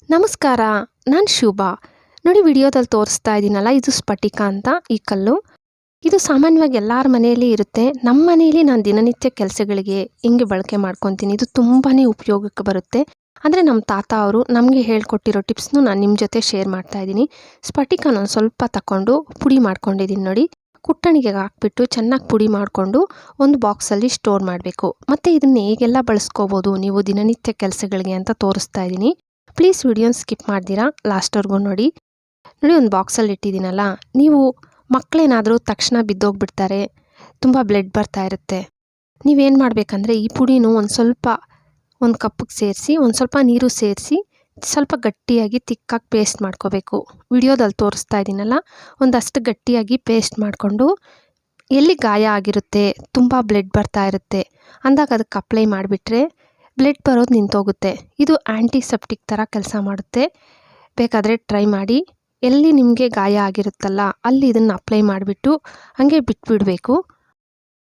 ನಮಸ್ಕಾರ, ನಾನು ಶುಭಾ. ನೋಡಿ ವಿಡಿಯೋದಲ್ಲಿ ತೋರಿಸ್ತಾ ಇದ್ದೀನಲ್ಲ, ಇದು ಸ್ಫಟಿಕ ಅಂತ ಈ ಕಲ್ಲು. ಇದು ಸಾಮಾನ್ಯವಾಗಿ ಎಲ್ಲರ ಮನೆಯಲ್ಲಿ ಇರುತ್ತೆ. ನಮ್ಮ ಮನೆಯಲ್ಲಿ ನಾನು ದಿನನಿತ್ಯ ಕೆಲಸಗಳಿಗೆ ಹಿಂಗೆ ಬಳಕೆ ಮಾಡ್ಕೊತೀನಿ. ಇದು ತುಂಬಾ ಉಪಯೋಗಕ್ಕೆ ಬರುತ್ತೆ. ಅಂದರೆ ನಮ್ಮ ತಾತ ಅವರು ನಮಗೆ ಹೇಳ್ಕೊಟ್ಟಿರೋ ಟಿಪ್ಸ್ನು ನಾನು ನಿಮ್ಮ ಜೊತೆ ಶೇರ್ ಮಾಡ್ತಾ ಇದ್ದೀನಿ. ಸ್ಫಟಿಕನ ಸ್ವಲ್ಪ ತಗೊಂಡು ಪುಡಿ ಮಾಡ್ಕೊಂಡಿದ್ದೀನಿ ನೋಡಿ. ಕುಟ್ಟಣಿಗೆ ಹಾಕ್ಬಿಟ್ಟು ಚೆನ್ನಾಗಿ ಪುಡಿ ಮಾಡಿಕೊಂಡು ಒಂದು ಬಾಕ್ಸಲ್ಲಿ ಸ್ಟೋರ್ ಮಾಡಬೇಕು. ಮತ್ತು ಇದನ್ನು ಹೇಗೆಲ್ಲ ಬಳಸ್ಕೋಬೋದು ನೀವು ದಿನನಿತ್ಯ ಕೆಲಸಗಳಿಗೆ ಅಂತ ತೋರಿಸ್ತಾ ಇದ್ದೀನಿ. ಪ್ಲೀಸ್ ವಿಡಿಯೋನ ಸ್ಕಿಪ್ ಮಾಡ್ದಿರಾ ಲಾಸ್ಟ್ವರೆಗೂ ನೋಡಿ. ಒಂದು ಬಾಕ್ಸಲ್ಲಿ ಇಟ್ಟಿದ್ದೀನಲ್ಲ, ನೀವು ಮಕ್ಕಳೇನಾದರೂ ತಕ್ಷಣ ಬಿದ್ದೋಗ್ಬಿಡ್ತಾರೆ, ತುಂಬ ಬ್ಲಡ್ ಬರ್ತಾ ಇರುತ್ತೆ. ನೀವೇನು ಮಾಡಬೇಕಂದ್ರೆ ಈ ಪುಡಿನೂ ಒಂದು ಕಪ್ಪಿಗೆ ಸೇರಿಸಿ ಒಂದು ಸ್ವಲ್ಪ ನೀರು ಸೇರಿಸಿ ಸ್ವಲ್ಪ ಗಟ್ಟಿಯಾಗಿ ತಿಕ್ಕಾಗಿ ಪೇಸ್ಟ್ ಮಾಡ್ಕೋಬೇಕು. ವಿಡಿಯೋದಲ್ಲಿ ತೋರಿಸ್ತಾ ಇದ್ದೀನಲ್ಲ, ಒಂದಷ್ಟು ಗಟ್ಟಿಯಾಗಿ ಪೇಸ್ಟ್ ಮಾಡಿಕೊಂಡು ಎಲ್ಲಿ ಗಾಯ ಆಗಿರುತ್ತೆ, ತುಂಬ ಬ್ಲಡ್ ಬರ್ತಾ ಇರುತ್ತೆ ಅಂದಾಗ ಅದಕ್ಕೆ ಅಪ್ಲೈ ಮಾಡಿಬಿಟ್ರೆ ಬ್ಲಡ್ ಬರೋದು ನಿಂತೋಗುತ್ತೆ. ಇದು ಆ್ಯಂಟಿಸೆಪ್ಟಿಕ್ ಥರ ಕೆಲಸ ಮಾಡುತ್ತೆ. ಬೇಕಾದರೆ ಟ್ರೈ ಮಾಡಿ. ಎಲ್ಲಿ ನಿಮಗೆ ಗಾಯ ಆಗಿರುತ್ತಲ್ಲ ಅಲ್ಲಿ ಇದನ್ನು ಅಪ್ಲೈ ಮಾಡಿಬಿಟ್ಟು ಹಾಗೆ ಬಿಟ್ಬಿಡಬೇಕು.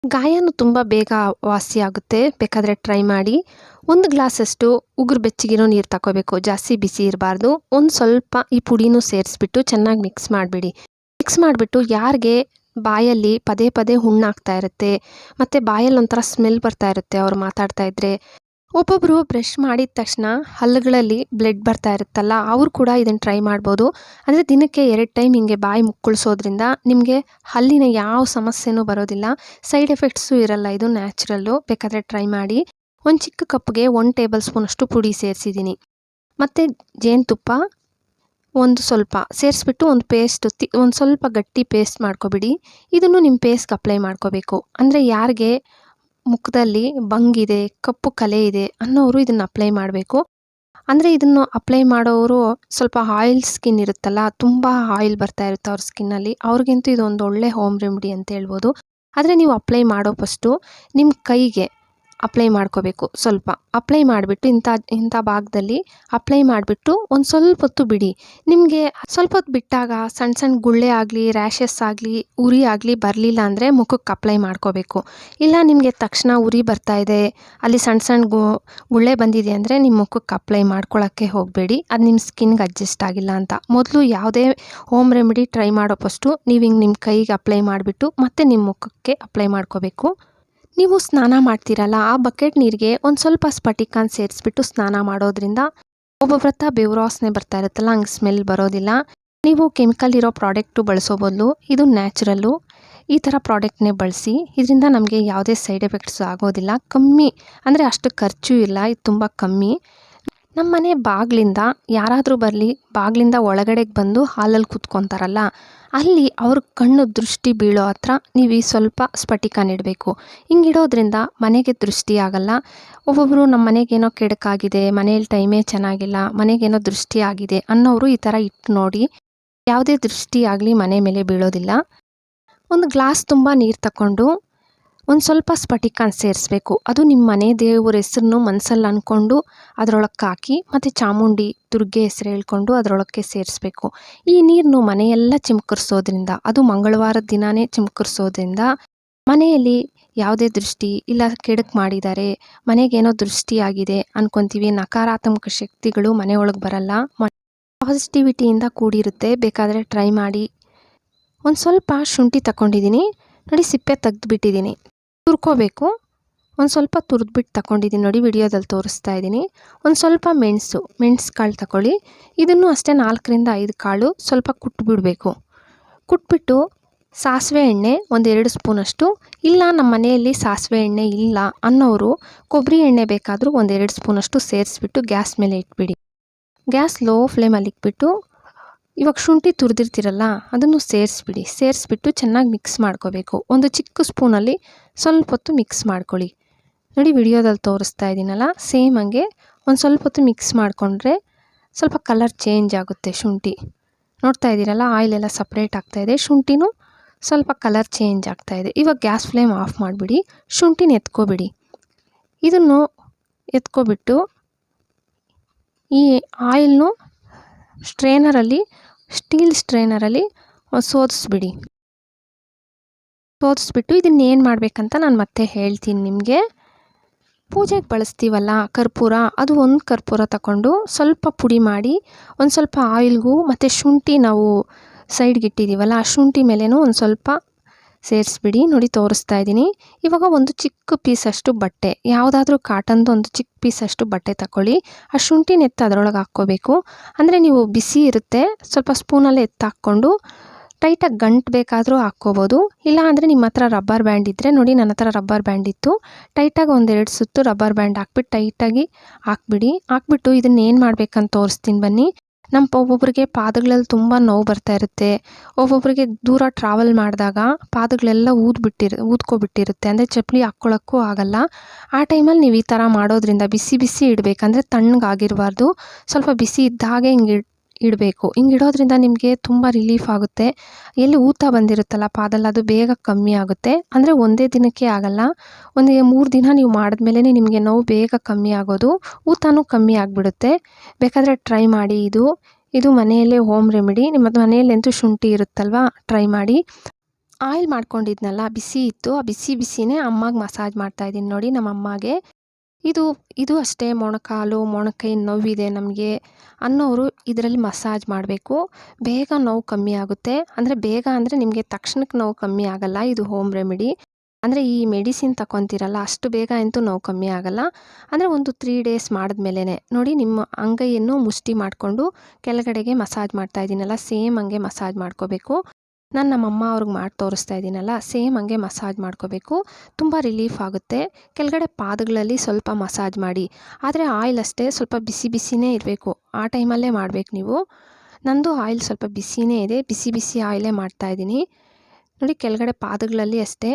ಗಾಯನೂ ತುಂಬ ಬೇಗ ವಾಸಿ ಆಗುತ್ತೆ. ಬೇಕಾದರೆ ಟ್ರೈ ಮಾಡಿ. 1 ಗ್ಲಾಸಷ್ಟು ಉಗುರು ಬೆಚ್ಚಗಿರೋ ನೀರು ತಗೋಬೇಕು. ಜಾಸ್ತಿ ಬಿಸಿ ಇರಬಾರ್ದು. ಒಂದು ಸ್ವಲ್ಪ ಈ ಪುಡಿನೂ ಸೇರಿಸ್ಬಿಟ್ಟು ಚೆನ್ನಾಗಿ ಮಿಕ್ಸ್ ಮಾಡಿಬಿಡಿ. ಮಿಕ್ಸ್ ಮಾಡಿಬಿಟ್ಟು ಯಾರಿಗೆ ಬಾಯಲ್ಲಿ ಪದೇ ಪದೇ ಹುಣ್ಣಾಗ್ತಾ ಇರುತ್ತೆ ಮತ್ತು ಬಾಯಲ್ಲಿ ಒಂಥರ ಸ್ಮೆಲ್ ಬರ್ತಾ ಇರುತ್ತೆ ಅವ್ರು ಮಾತಾಡ್ತಾ ಇದ್ದರೆ, ಒಬ್ಬೊಬ್ಬರು ಬ್ರಷ್ ಮಾಡಿದ ತಕ್ಷಣ ಹಲ್ಲುಗಳಲ್ಲಿ ಬ್ಲಡ್ ಬರ್ತಾ ಇರುತ್ತಲ್ಲ, ಅವರು ಕೂಡ ಇದನ್ನು ಟ್ರೈ ಮಾಡ್ಬೋದು. ಅಂದರೆ ದಿನಕ್ಕೆ 2 ಟೈಮ್ ಹಿಂಗೆ ಬಾಯಿ ಮುಕ್ಕಳಿಸೋದ್ರಿಂದ ನಿಮಗೆ ಹಲ್ಲಿನ ಯಾವ ಸಮಸ್ಯೆನೂ ಬರೋದಿಲ್ಲ. ಸೈಡ್ ಎಫೆಕ್ಟ್ಸು ಇರಲ್ಲ. ಇದು ನ್ಯಾಚುರಲ್ಲು. ಬೇಕಾದರೆ ಟ್ರೈ ಮಾಡಿ. ಒಂದು ಚಿಕ್ಕ ಕಪ್ಗೆ 1 ಟೇಬಲ್ ಸ್ಪೂನಷ್ಟು ಪುಡಿ ಸೇರಿಸಿದ್ದೀನಿ. ಮತ್ತು ಜೇನುತುಪ್ಪ ಒಂದು ಸ್ವಲ್ಪ ಸೇರಿಸ್ಬಿಟ್ಟು ಒಂದು ಪೇಸ್ಟ್ ಒಂದು ಸ್ವಲ್ಪ ಗಟ್ಟಿ ಪೇಸ್ಟ್ ಮಾಡ್ಕೊಬಿಡಿ. ಇದನ್ನು ನಿಮ್ಮ ಫೇಸ್ಗೆ ಅಪ್ಲೈ ಮಾಡ್ಕೋಬೇಕು. ಅಂದರೆ ಯಾರಿಗೆ ಮುಖದಲ್ಲಿ ಬಂಗಿದೆ, ಕಪ್ಪು ಕಲೆ ಇದೆ ಅನ್ನೋರು ಇದನ್ನು ಅಪ್ಲೈ ಮಾಡಬೇಕು. ಅಂದರೆ ಇದನ್ನು ಅಪ್ಲೈ ಮಾಡೋರು ಸ್ವಲ್ಪ ಆಯಿಲ್ ಸ್ಕಿನ್ ಇರುತ್ತಲ್ಲ, ತುಂಬ ಆಯಿಲ್ ಬರ್ತಾ ಇರುತ್ತೆ ಅವ್ರ ಸ್ಕಿನ್ನಲ್ಲಿ, ಅವ್ರಿಗಂತೂ ಇದು ಒಂದು ಒಳ್ಳೆ ಹೋಮ್ ರೆಮಿಡಿ ಅಂತ ಹೇಳ್ಬೋದು. ಆದರೆ ನೀವು ಅಪ್ಲೈ ಮಾಡೋ ಫಸ್ಟು ನಿಮ್ಮ ಕೈಗೆ ಅಪ್ಲೈ ಮಾಡ್ಕೋಬೇಕು. ಸ್ವಲ್ಪ ಅಪ್ಲೈ ಮಾಡಿಬಿಟ್ಟು ಇಂಥ ಭಾಗದಲ್ಲಿ ಅಪ್ಲೈ ಮಾಡಿಬಿಟ್ಟು ಒಂದು ಸ್ವಲ್ಪ ಹೊತ್ತು ಬಿಡಿ. ನಿಮಗೆ ಸ್ವಲ್ಪ ಹೊತ್ತು ಬಿಟ್ಟಾಗ ಸಣ್ಣ ಸಣ್ಣ ಗುಳ್ಳೆ ಆಗಲಿ, ರ್ಯಾಷಸ್ ಆಗಲಿ, ಉರಿ ಆಗಲಿ ಬರಲಿಲ್ಲ ಅಂದರೆ ಮುಖಕ್ಕೆ ಅಪ್ಲೈ ಮಾಡ್ಕೋಬೇಕು. ಇಲ್ಲ ನಿಮಗೆ ತಕ್ಷಣ ಉರಿ ಬರ್ತಾ ಇದೆ, ಅಲ್ಲಿ ಸಣ್ಣ ಸಣ್ಣ ಗುಳ್ಳೆ ಬಂದಿದೆ ಅಂದರೆ ನಿಮ್ಮ ಮುಖಕ್ಕೆ ಅಪ್ಲೈ ಮಾಡ್ಕೊಳ್ಳೋಕ್ಕೆ ಹೋಗಬೇಡಿ. ಅದು ನಿಮ್ಮ ಸ್ಕಿನ್ಗೆ ಅಡ್ಜಸ್ಟ್ ಆಗಿಲ್ಲ ಅಂತ. ಮೊದಲು ಯಾವುದೇ ಹೋಮ್ ರೆಮಿಡಿ ಟ್ರೈ ಮಾಡೋ ಫಸ್ಟು ನೀವು ಹಿಂಗೆ ನಿಮ್ಮ ಕೈಗೆ ಅಪ್ಲೈ ಮಾಡಿಬಿಟ್ಟು ಮತ್ತೆ ನಿಮ್ಮ ಮುಖಕ್ಕೆ ಅಪ್ಲೈ ಮಾಡ್ಕೋಬೇಕು. ನೀವು ಸ್ನಾನ ಮಾಡ್ತೀರಲ್ಲ, ಆ ಬಕೆಟ್ ನೀರಿಗೆ ಒಂದು ಸ್ವಲ್ಪ ಸ್ಫಟಿಕನ ಸೇರಿಸ್ಬಿಟ್ಟು ಸ್ನಾನ ಮಾಡೋದ್ರಿಂದ ಒಬ್ಬೊಬ್ಬರ ಹತ್ರ ಬೆವರು ವಾಸನೆ ಬರ್ತಾ ಇರುತ್ತಲ್ಲ, ಹಂಗೆ ಸ್ಮೆಲ್ ಬರೋದಿಲ್ಲ. ನೀವು ಕೆಮಿಕಲ್ ಇರೋ ಪ್ರಾಡಕ್ಟು ಬಳಸೋ ಬದಲು ಇದು ನ್ಯಾಚುರಲ್ಲು. ಈ ಥರ ಪ್ರಾಡಕ್ಟ್ನೇ ಬಳಸಿ. ಇದರಿಂದ ನಮಗೆ ಯಾವುದೇ ಸೈಡ್ ಎಫೆಕ್ಟ್ಸು ಆಗೋದಿಲ್ಲ. ಕಮ್ಮಿ ಅಂದರೆ ಅಷ್ಟು ಖರ್ಚು ಇಲ್ಲ. ಇದು ತುಂಬ ಕಮ್ಮಿ. ನಮ್ಮ ಮನೆ ಬಾಗಿಲಿಂದ ಯಾರಾದರೂ ಬರಲಿ, ಬಾಗಿಲಿಂದ ಒಳಗಡೆಗೆ ಬಂದು ಹಾಲಲ್ಲಿ ಕೂತ್ಕೊತಾರಲ್ಲ, ಅಲ್ಲಿ ಅವ್ರ ಕಣ್ಣು ದೃಷ್ಟಿ ಬೀಳೋ ಹತ್ರ ನೀವು ಈ ಸ್ವಲ್ಪ ಸ್ಫಟಿಕನ ಇಡಬೇಕು. ಹಿಂಗಿಡೋದ್ರಿಂದ ಮನೆಗೆ ದೃಷ್ಟಿ ಆಗಲ್ಲ. ಒಬ್ಬೊಬ್ಬರು ನಮ್ಮ ಮನೆಗೇನೋ ಕೆಡಕಾಗಿದೆ, ಮನೇಲಿ ಟೈಮೇ ಚೆನ್ನಾಗಿಲ್ಲ, ಮನೆಗೇನೋ ದೃಷ್ಟಿ ಆಗಿದೆ ಅನ್ನೋರು ಈ ಥರ ಇಟ್ಟು ನೋಡಿ. ಯಾವುದೇ ದೃಷ್ಟಿ ಆಗಲಿ ಮನೆ ಮೇಲೆ ಬೀಳೋದಿಲ್ಲ. ಒಂದು ಗ್ಲಾಸ್ ತುಂಬ ನೀರು ತಗೊಂಡು ಒಂದು ಸ್ವಲ್ಪ ಸ್ಫಟಿಕನ ಸೇರಿಸ್ಬೇಕು. ಅದು ನಿಮ್ಮ ಮನೆ ದೇವ್ರ ಹೆಸರನ್ನು ಮನಸ್ಸಲ್ಲಿ ಅಂದ್ಕೊಂಡು ಅದರೊಳಕ್ಕೆ ಹಾಕಿ ಮತ್ತು ಚಾಮುಂಡಿ ದುರ್ಗೆ ಹೆಸರು ಹೇಳ್ಕೊಂಡು ಅದರೊಳಕ್ಕೆ ಸೇರಿಸ್ಬೇಕು. ಈ ನೀರನ್ನು ಮನೆಯೆಲ್ಲ ಚಿಮ್ಕರಿಸೋದ್ರಿಂದ, ಅದು ಮಂಗಳವಾರದ ದಿನವೇ ಚಿಮ್ಕರಿಸೋದ್ರಿಂದ ಮನೆಯಲ್ಲಿ ಯಾವುದೇ ದೃಷ್ಟಿ ಇಲ್ಲ, ಕೆಡಕು ಮಾಡಿದ್ದಾರೆ, ಮನೆಗೇನೋ ದೃಷ್ಟಿ ಆಗಿದೆ ಅಂದ್ಕೊತೀವಿ, ನಕಾರಾತ್ಮಕ ಶಕ್ತಿಗಳು ಮನೆಯೊಳಗೆ ಬರಲ್ಲ, ಪಾಸಿಟಿವಿಟಿಯಿಂದ ಕೂಡಿರುತ್ತೆ. ಬೇಕಾದರೆ ಟ್ರೈ ಮಾಡಿ. ಒಂದು ಸ್ವಲ್ಪ ಶುಂಠಿ ತಗೊಂಡಿದ್ದೀನಿ ನೋಡಿ, ಸಿಪ್ಪೆ ತೆಗೆದುಬಿಟ್ಟಿದ್ದೀನಿ. ತುರ್ಕೋಬೇಕು. ಒಂದು ಸ್ವಲ್ಪ ತುರಿದ್ಬಿಟ್ಟು ತಗೊಂಡಿದ್ದೀನಿ ನೋಡಿ, ವಿಡಿಯೋದಲ್ಲಿ ತೋರಿಸ್ತಾ ಇದ್ದೀನಿ. ಒಂದು ಸ್ವಲ್ಪ ಮೆಣಸು ಕಾಳು ತಗೊಳ್ಳಿ. ಇದನ್ನು ಅಷ್ಟೇ 4ರಿಂದ 5 ಕಾಳು ಸ್ವಲ್ಪ ಕುಟ್ಬಿಡಬೇಕು. ಕುಟ್ಬಿಟ್ಟು ಸಾಸಿವೆ ಎಣ್ಣೆ 1-2 ಸ್ಪೂನಷ್ಟು, ಇಲ್ಲ ನಮ್ಮ ಮನೆಯಲ್ಲಿ ಸಾಸಿವೆ ಎಣ್ಣೆ ಇಲ್ಲ ಅನ್ನೋರು ಕೊಬ್ಬರಿ ಎಣ್ಣೆ ಬೇಕಾದರೂ 1-2 ಸ್ಪೂನಷ್ಟು ಸೇರಿಸ್ಬಿಟ್ಟು ಗ್ಯಾಸ್ ಮೇಲೆ ಇಟ್ಬಿಡಿ. ಗ್ಯಾಸ್ ಲೋ ಫ್ಲೇಮಲ್ಲಿ ಇಟ್ಬಿಟ್ಟು ಇವಾಗ ಶುಂಠಿ ತುರಿದಿರ್ತೀರಲ್ಲ ಅದನ್ನು ಸೇರಿಸ್ಬಿಟ್ಟು ಚೆನ್ನಾಗಿ ಮಿಕ್ಸ್ ಮಾಡ್ಕೋಬೇಕು. ಒಂದು ಚಿಕ್ಕ ಸ್ಪೂನಲ್ಲಿ ಸ್ವಲ್ಪ ಹೊತ್ತು ಮಿಕ್ಸ್ ಮಾಡ್ಕೊಳ್ಳಿ. ನೋಡಿ ವಿಡಿಯೋದಲ್ಲಿ ತೋರಿಸ್ತಾ ಇದ್ದೀನಲ್ಲ, ಸೇಮ್ ಹಂಗೆ ಒಂದು ಸ್ವಲ್ಪ ಹೊತ್ತು ಮಿಕ್ಸ್ ಮಾಡಿಕೊಂಡ್ರೆ ಸ್ವಲ್ಪ ಕಲರ್ ಚೇಂಜ್ ಆಗುತ್ತೆ. ಶುಂಠಿ ನೋಡ್ತಾ ಇದ್ದೀರಲ್ಲ, ಆಯಿಲೆಲ್ಲ ಸಪ್ರೇಟ್ ಆಗ್ತಾಯಿದೆ, ಶುಂಠಿನೂ ಸ್ವಲ್ಪ ಕಲರ್ ಚೇಂಜ್ ಆಗ್ತಾಯಿದೆ. ಇವಾಗ ಗ್ಯಾಸ್ ಫ್ಲೇಮ್ ಆಫ್ ಮಾಡಿಬಿಡಿ. ಶುಂಠಿನ ಎತ್ಕೊಬಿಡಿ. ಇದನ್ನು ಎತ್ಕೊಬಿಟ್ಟು ಈ ಆಯಿಲ್ನು ಸ್ಟೀಲ್ ಸ್ಟ್ರೈನರಲ್ಲಿ ಸೋದಿಸ್ಬಿಟ್ಟು ಇದನ್ನು ಏನು ಮಾಡಬೇಕಂತ ನಾನು ಮತ್ತೆ ಹೇಳ್ತೀನಿ ನಿಮಗೆ. ಪೂಜೆಗೆ ಬಳಸ್ತೀವಲ್ಲ ಕರ್ಪೂರ, ಅದು ಒಂದು ಕರ್ಪೂರ ತಗೊಂಡು ಸ್ವಲ್ಪ ಪುಡಿ ಮಾಡಿ ಒಂದು ಸ್ವಲ್ಪ ಆಯಿಲ್ಗೂ ಮತ್ತು ಶುಂಠಿ ನಾವು ಸೈಡ್ಗೆ ಇಟ್ಟಿದ್ದೀವಲ್ಲ ಆ ಶುಂಠಿ ಮೇಲೇನೂ ಒಂದು ಸ್ವಲ್ಪ ಸೇರಿಸ್ಬಿಡಿ. ನೋಡಿ ತೋರಿಸ್ತಾ ಇದ್ದೀನಿ. ಇವಾಗ ಒಂದು ಚಿಕ್ಕ ಪೀಸಷ್ಟು ಬಟ್ಟೆ, ಯಾವುದಾದ್ರೂ ಕಾಟನ್ದು ಒಂದು ಚಿಕ್ಕ ಪೀಸಷ್ಟು ಬಟ್ಟೆ ತಗೊಳ್ಳಿ. ಆ ಶುಂಠಿನ ಎತ್ತು ಅದರೊಳಗೆ ಹಾಕ್ಕೋಬೇಕು. ಅಂದರೆ ನೀವು ಬಿಸಿ ಇರುತ್ತೆ, ಸ್ವಲ್ಪ ಸ್ಪೂನಲ್ಲೇ ಎತ್ತು ಹಾಕ್ಕೊಂಡು ಟೈಟಾಗಿ ಗಂಟು ಬೇಕಾದರೂ ಹಾಕ್ಕೋಬೋದು. ಇಲ್ಲ ಅಂದರೆ ನಿಮ್ಮ ಹತ್ರ ರಬ್ಬರ್ ಬ್ಯಾಂಡ್ ಇದ್ದರೆ, ನೋಡಿ ನನ್ನ ಹತ್ರ ರಬ್ಬರ್ ಬ್ಯಾಂಡ್ ಇತ್ತು, ಟೈಟಾಗಿ ಒಂದೆರಡು ಸುತ್ತು ರಬ್ಬರ್ ಬ್ಯಾಂಡ್ ಹಾಕ್ಬಿಟ್ಟು ಟೈಟಾಗಿ ಹಾಕ್ಬಿಟ್ಟು ಇದನ್ನ ಏನು ಮಾಡ್ಬೇಕಂತ ತೋರಿಸ್ತೀನಿ ಬನ್ನಿ. ಒಬ್ಬೊಬ್ಬರಿಗೆ ಪಾದಗಳಲ್ಲಿ ತುಂಬ ನೋವು ಬರ್ತಾ ಇರುತ್ತೆ. ಒಬ್ಬೊಬ್ಬರಿಗೆ ದೂರ ಟ್ರಾವೆಲ್ ಮಾಡಿದಾಗ ಪಾದಗಳೆಲ್ಲ ಊದ್ಕೊಬಿಟ್ಟಿರುತ್ತೆ, ಅಂದರೆ ಚಪ್ಪಲಿ ಹಾಕ್ಕೊಳ್ಳೋಕ್ಕೂ ಆಗಲ್ಲ. ಆ ಟೈಮಲ್ಲಿ ನೀವು ಈ ಥರ ಮಾಡೋದ್ರಿಂದ ಬಿಸಿ ಬಿಸಿ ಇಡಬೇಕಂದ್ರೆ ತಣ್ಣಗಾಗಿರಬಾರ್ದು, ಸ್ವಲ್ಪ ಬಿಸಿ ಇದ್ದ ಹಾಗೆ ಹಿಂಗೆ ಇಡಬೇಕು. ಹಿಂಗೆ ಇಡೋದ್ರಿಂದ ನಿಮಗೆ ತುಂಬ ರಿಲೀಫ್ ಆಗುತ್ತೆ. ಎಲ್ಲಿ ಊತ ಬಂದಿರುತ್ತಲ್ಲ ಪಾದಲ್ಲಿ ಅದು ಬೇಗ ಕಮ್ಮಿ ಆಗುತ್ತೆ. ಅಂದರೆ ಒಂದೇ ದಿನಕ್ಕೆ ಆಗಲ್ಲ, ಒಂದು 3 ದಿನ ನೀವು ಮಾಡಿದ್ಮೇಲೆ ನಿಮಗೆ ನೋವು ಬೇಗ ಕಮ್ಮಿ ಆಗೋದು, ಊತನೂ ಕಮ್ಮಿ ಆಗಿಬಿಡುತ್ತೆ. ಬೇಕಾದರೆ ಟ್ರೈ ಮಾಡಿ. ಇದು ಮನೆಯಲ್ಲೇ ಹೋಮ್ ರೆಮಿಡಿ. ನಿಮ್ಮ ಮನೆಯಲ್ಲಂತೂ ಶುಂಠಿ ಇರುತ್ತಲ್ವ, ಟ್ರೈ ಮಾಡಿ. ಆಯಿಲ್ ಮಾಡ್ಕೊಂಡಿದ್ನಲ್ಲ, ಬಿಸಿ ಇತ್ತು, ಆ ಬಿಸಿನೇ ಅಮ್ಮಗೆ ಮಸಾಜ್ ಮಾಡ್ತಾಯಿದ್ದೀನಿ ನೋಡಿ, ನಮ್ಮ ಅಮ್ಮಗೆ. ಇದು ಅಷ್ಟೇ, ಮೊಣಕಾಲು ಮೊಣಕೈ ನೋವಿದೆ ನಮಗೆ ಅನ್ನೋರು ಇದರಲ್ಲಿ ಮಸಾಜ್ ಮಾಡಬೇಕು. ಬೇಗ ನೋವು ಕಮ್ಮಿ ಆಗುತ್ತೆ. ಅಂದರೆ ನಿಮಗೆ ತಕ್ಷಣಕ್ಕೆ ನೋವು ಕಮ್ಮಿ ಆಗಲ್ಲ. ಇದು ಹೋಮ್ ರೆಮಿಡಿ. ಅಂದರೆ ಈ ಮೆಡಿಸಿನ್ ತಗೊತೀರಲ್ಲ ಅಷ್ಟು ಬೇಗ ಅಂತೂ ನೋವು ಕಮ್ಮಿ ಆಗಲ್ಲ. ಅಂದರೆ ಒಂದು 3 ಡೇಸ್ ಮಾಡಿದ್ಮೇಲೆ ನೋಡಿ, ನಿಮ್ಮ ಅಂಗೈಯನ್ನು ಮುಷ್ಟಿ ಮಾಡಿಕೊಂಡು ಕೆಳಗಡೆಗೆ ಮಸಾಜ್ ಮಾಡ್ತಾ ಇದ್ದೀನಲ್ಲ, ಸೇಮ್ ಹಂಗೆ ಮಸಾಜ್ ಮಾಡ್ಕೋಬೇಕು. ನಾನು ನಮ್ಮಮ್ಮ ಅವ್ರಿಗೆ ಮಾಡಿ ತೋರಿಸ್ತಾ ಇದ್ದೀನಲ್ಲ, ಸೇಮ್ ಹಂಗೆ ಮಸಾಜ್ ಮಾಡ್ಕೋಬೇಕು. ತುಂಬ ರಿಲೀಫ್ ಆಗುತ್ತೆ. ಕೆಳಗಡೆ ಪಾದಗಳಲ್ಲಿ ಸ್ವಲ್ಪ ಮಸಾಜ್ ಮಾಡಿ. ಆದರೆ ಆಯಿಲ್ ಅಷ್ಟೇ ಸ್ವಲ್ಪ ಬಿಸಿನೇ ಇರಬೇಕು, ಆ ಟೈಮಲ್ಲೇ ಮಾಡಬೇಕು ನೀವು. ನಂದು ಆಯಿಲ್ ಸ್ವಲ್ಪ ಬಿಸಿನೇ ಇದೆ, ಬಿಸಿ ಆಯಿಲೇ ಮಾಡ್ತಾಯಿದ್ದೀನಿ ನೋಡಿ. ಕೆಳಗಡೆ ಪಾದಗಳಲ್ಲಿ ಅಷ್ಟೇ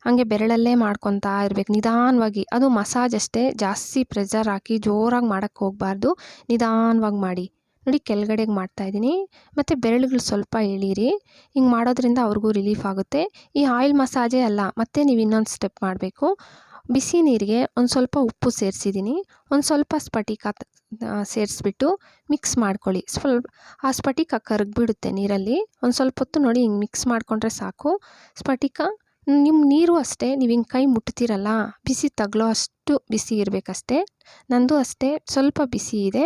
ಹಾಗೆ ಬೆರಳಲ್ಲೇ ಮಾಡ್ಕೊತಾ ಇರಬೇಕು ನಿಧಾನವಾಗಿ. ಅದು ಮಸಾಜ್ ಅಷ್ಟೇ, ಜಾಸ್ತಿ ಪ್ರೆಷರ್ ಹಾಕಿ ಜೋರಾಗಿ ಮಾಡೋಕ್ಕೆ ಹೋಗಬಾರ್ದು, ನಿಧಾನವಾಗಿ ಮಾಡಿ. ನೋಡಿ ಕೆಳಗಡೆಗೆ ಮಾಡ್ತಾಯಿದ್ದೀನಿ. ಮತ್ತು ಬೆರಳುಗಳು ಸ್ವಲ್ಪ ಎಳೀರಿ. ಹಿಂಗೆ ಮಾಡೋದ್ರಿಂದ ಅವ್ರಿಗೂ ರಿಲೀಫ್ ಆಗುತ್ತೆ. ಈ ಆಯಿಲ್ ಮಸಾಜೇ ಅಲ್ಲ, ಮತ್ತು ನೀವು ಇನ್ನೊಂದು ಸ್ಟೆಪ್ ಮಾಡಬೇಕು. ಬಿಸಿ ನೀರಿಗೆ ಒಂದು ಸ್ವಲ್ಪ ಉಪ್ಪು ಸೇರಿಸಿದ್ದೀನಿ, ಒಂದು ಸ್ವಲ್ಪ ಸ್ಫಟಿಕ ಸೇರಿಸ್ಬಿಟ್ಟು ಮಿಕ್ಸ್ ಮಾಡ್ಕೊಳ್ಳಿ. ಆ ಸ್ಫಟಿಕ ಕರಗಿಬಿಡುತ್ತೆ ನೀರಲ್ಲಿ. ಒಂದು ಸ್ವಲ್ಪ ಹೊತ್ತು ನೋಡಿ ಹಿಂಗೆ ಮಿಕ್ಸ್ ಮಾಡಿಕೊಂಡ್ರೆ ಸಾಕು. ಸ್ಫಟಿಕ ನಿಮ್ಮ ನೀರು ಅಷ್ಟೇ, ನೀವು ಹಿಂಗೆ ಕೈ ಮುಟ್ತೀರಲ್ಲ, ಬಿಸಿ ತಗಲೋ ಅಷ್ಟು ಬಿಸಿ ಇರಬೇಕಷ್ಟೇ. ನಂದು ಅಷ್ಟೇ ಸ್ವಲ್ಪ ಬಿಸಿ ಇದೆ.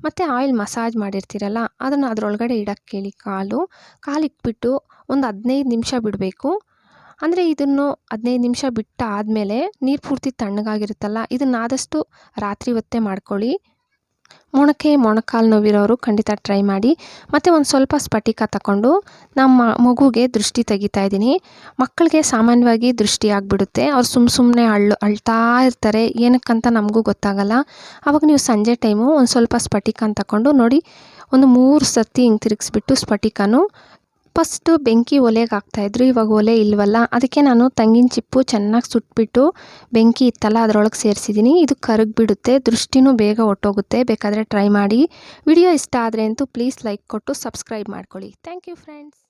ಮತ್ತು ಆಯಿಲ್ ಮಸಾಜ್ ಮಾಡಿರ್ತೀರಲ್ಲ ಅದನ್ನು ಅದರೊಳಗಡೆ ಇಡಕ್ಕೆ ಹೇಳಿ. ಕಾಲಿಟ್ಬಿಟ್ಟು ಒಂದು 15 ನಿಮಿಷ ಬಿಡಬೇಕು. ಅಂದರೆ ಇದನ್ನು 15 ನಿಮಿಷ ಬಿಟ್ಟಾದಮೇಲೆ ನೀರು ಪೂರ್ತಿ ತಣ್ಣಗಾಗಿರುತ್ತಲ್ಲ, ಇದನ್ನಾದಷ್ಟು ರಾತ್ರಿ ಹೊತ್ತೇ ಮಾಡ್ಕೊಳ್ಳಿ. ಮೊಣಕಾಲು ನೋವಿರೋರು ಖಂಡಿತ ಟ್ರೈ ಮಾಡಿ. ಮತ್ತು ಒಂದು ಸ್ವಲ್ಪ ಸ್ಫಟಿಕ ತಗೊಂಡು ನಮ್ಮ ಮಗುಗೆ ದೃಷ್ಟಿ ತೆಗಿತಾ ಇದ್ದೀನಿ. ಮಕ್ಕಳಿಗೆ ಸಾಮಾನ್ಯವಾಗಿ ದೃಷ್ಟಿ ಆಗಿಬಿಡುತ್ತೆ, ಅವ್ರು ಸುಮ್ಮನೆ ಅಳ್ತಾ ಇರ್ತಾರೆ, ಏನಕ್ಕಂತ ನಮಗೂ ಗೊತ್ತಾಗಲ್ಲ. ಆವಾಗ ನೀವು ಸಂಜೆ ಟೈಮು ಒಂದು ಸ್ವಲ್ಪ ಸ್ಫಟಿಕನ ತಗೊಂಡು ನೋಡಿ, ಒಂದು 3 ಸರ್ತಿ ಹಿಂಗೆ ತಿರುಗಿಸ್ಬಿಟ್ಟು ಸ್ಫಟಿಕನು ಫಸ್ಟು ಬೆಂಕಿ ಒಲೆಗೆ ಹಾಕ್ತಾಯಿದ್ರು, ಇವಾಗ ಒಲೆ ಇಲ್ವಲ್ಲ, ಅದಕ್ಕೆ ನಾನು ತೆಂಗಿನ ಚಿಪ್ಪು ಚೆನ್ನಾಗಿ ಸುಟ್ಬಿಟ್ಟು ಬೆಂಕಿ ಇತ್ತಲ್ಲ ಅದರೊಳಗೆ ಸೇರಿಸಿದ್ದೀನಿ. ಇದು ಕರಗಿಬಿಡುತ್ತೆ, ದೃಷ್ಟಿನೂ ಬೇಗ ಹೊಟ್ಟೋಗುತ್ತೆ. ಬೇಕಾದರೆ ಟ್ರೈ ಮಾಡಿ. ವಿಡಿಯೋ ಇಷ್ಟ ಆದರೆ ಅಂತೂ ಪ್ಲೀಸ್ ಲೈಕ್ ಕೊಟ್ಟು ಸಬ್ಸ್ಕ್ರೈಬ್ ಮಾಡ್ಕೊಳ್ಳಿ. Thank you friends.